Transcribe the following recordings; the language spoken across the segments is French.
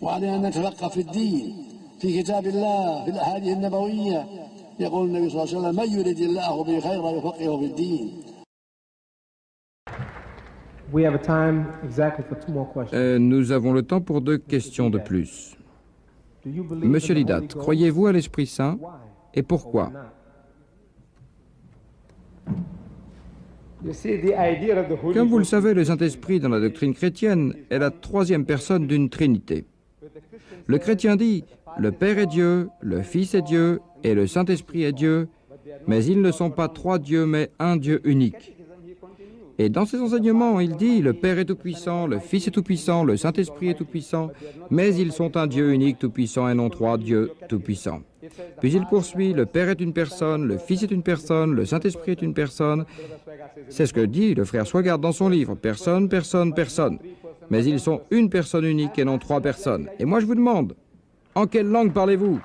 وعلينا أن نتفقه في الدين في كتاب الله في الأحاديث النبوية يقول النبي صلى الله عليه وسلم من يريد الله به خيرا يفقهه في الدين. Nous avons le temps pour 2 questions de plus. Monsieur Lidat, croyez-vous à l'Esprit Saint et pourquoi? Comme vous le savez, le Saint-Esprit dans la doctrine chrétienne est la 3e personne d'une Trinité. Le chrétien dit, le Père est Dieu, le Fils est Dieu et le Saint-Esprit est Dieu, mais ils ne sont pas 3 dieux mais un Dieu unique. Et dans ses enseignements, il dit, le Père est tout-puissant, le Fils est tout-puissant, le Saint-Esprit est tout-puissant, mais ils sont un Dieu unique tout-puissant et non 3 dieux tout-puissants. Puis il poursuit, le Père est une personne, le Fils est une personne, le Saint-Esprit est une personne. C'est ce que dit le frère Swagard dans son livre, personne, personne, personne. Mais ils sont une personne unique et non 3 personnes. Et moi je vous demande, en quelle langue parlez-vous?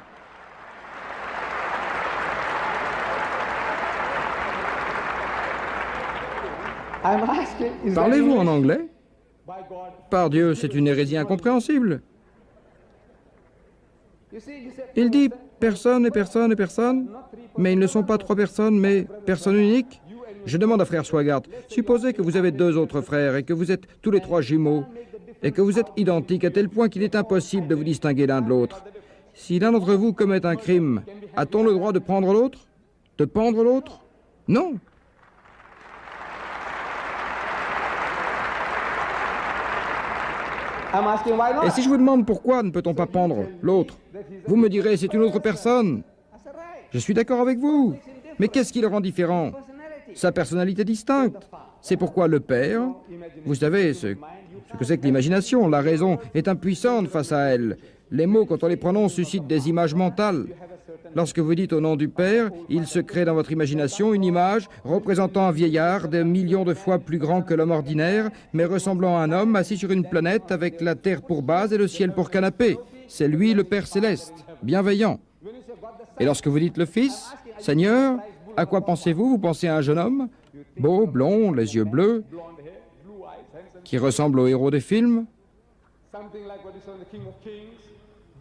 Parlez-vous en anglais? Par Dieu, c'est une hérésie incompréhensible. Il dit personne et personne et personne, mais ils ne sont pas 3 personnes, mais personne unique. Je demande à frère Swagard, supposez que vous avez 2 autres frères et que vous êtes tous les 3 jumeaux et que vous êtes identiques à tel point qu'il est impossible de vous distinguer l'un de l'autre. Si l'un d'entre vous commet un crime, a-t-on le droit de prendre l'autre? De pendre l'autre? Non. Et si je vous demande pourquoi ne peut-on pas pendre l'autre, vous me direz c'est une autre personne. Je suis d'accord avec vous. Mais qu'est-ce qui le rend différent? Sa personnalité distincte. C'est pourquoi le Père, vous savez ce que c'est que l'imagination, la raison est impuissante face à elle. Les mots, quand on les prononce, suscitent des images mentales. Lorsque vous dites au nom du Père, il se crée dans votre imagination une image représentant un vieillard des millions de fois plus grand que l'homme ordinaire, mais ressemblant à un homme assis sur une planète avec la terre pour base et le ciel pour canapé. C'est lui le Père céleste, bienveillant. Et lorsque vous dites le Fils, Seigneur, à quoi pensez-vous? Vous pensez à un jeune homme, beau, blond, les yeux bleus, qui ressemble au héros des films,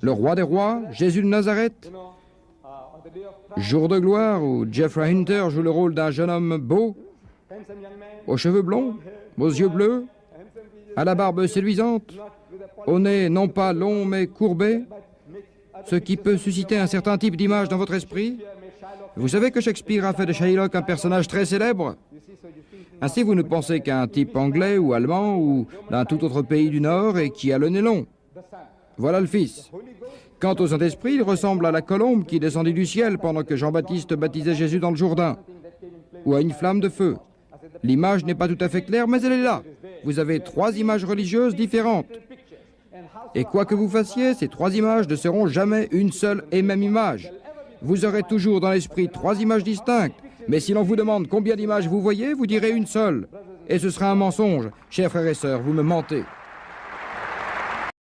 le roi des rois, Jésus de Nazareth, Jour de gloire, où Jeffrey Hunter joue le rôle d'un jeune homme beau, aux cheveux blonds, aux yeux bleus, à la barbe séduisante, au nez non pas long mais courbé, ce qui peut susciter un certain type d'image dans votre esprit. Vous savez que Shakespeare a fait de Shylock un personnage très célèbre. Ainsi, vous ne pensez qu'à un type anglais ou allemand ou d'un tout autre pays du Nord et qui a le nez long. Voilà le Fils. Quant au Saint-Esprit, il ressemble à la colombe qui descendit du ciel pendant que Jean-Baptiste baptisait Jésus dans le Jourdain, ou à une flamme de feu. L'image n'est pas tout à fait claire, mais elle est là. Vous avez 3 images religieuses différentes. Et quoi que vous fassiez, ces 3 images ne seront jamais une seule et même image. Vous aurez toujours dans l'esprit 3 images distinctes, mais si l'on vous demande combien d'images vous voyez, vous direz une seule. Et ce sera un mensonge. Chers frères et sœurs, vous me mentez.